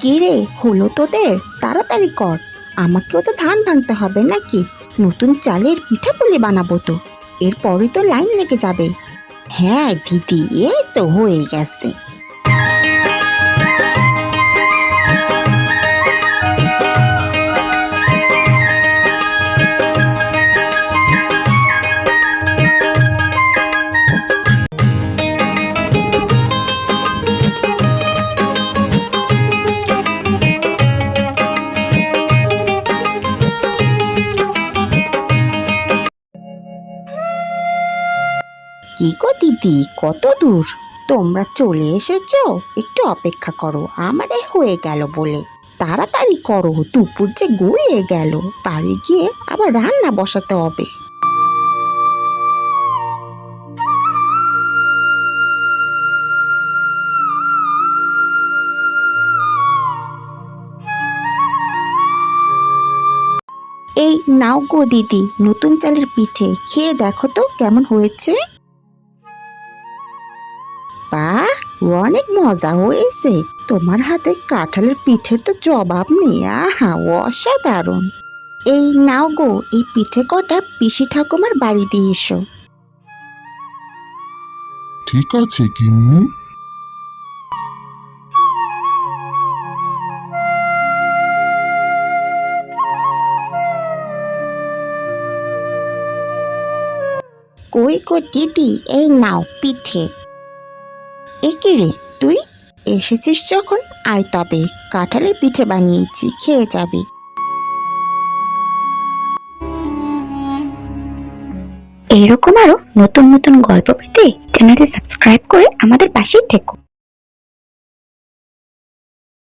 কি রে, হলো তোদের? তাড়াতাড়ি কর, আমাকেও তো ধান ভাঙতে হবে নাকি? নতুন চালের পিঠাপুলি বানাবো তো, এরপরই তো লাইন লেগে যাবে। হ্যাঁ দিদি, এই তো হয়ে গেছে। কি গো দিদি, কত দূর? তোমরা চলে এসেছো? একটু অপেক্ষা করো, আমারে হয়ে গেল বলে। তাড়াতাড়ি করো, দুপুর যে গড়িয়ে গেল, বাড়ি গিয়ে আবার রান্না বসাতে হবে। এই নাও গো দিদি, নতুন চালের পিঠে, খেয়ে দেখো তো কেমন হয়েছে। বাহ, অনেক মজা হয়েছে। তোমার হাতে কাঁঠালের পিঠের তো জবাব নেই। আহা, অসাধারণ। এই নাও গো, এই পিঠে কটা পিসি ঠাকুমার বাড়ি দিয়ে এসো। ঠিক আছে গিন্নি। কই গো দিদি, এই নাও পিঠে। এ কি রে, তুই এসেছিস যখন আয় তবে, কাঁঠালের পিঠে বানিয়েছি, খেয়ে যাবি। এইরকম আরো নতুন নতুন গল্প পেতে চ্যানেলটি সাবস্ক্রাইব করে আমাদের পাশেই থেকো।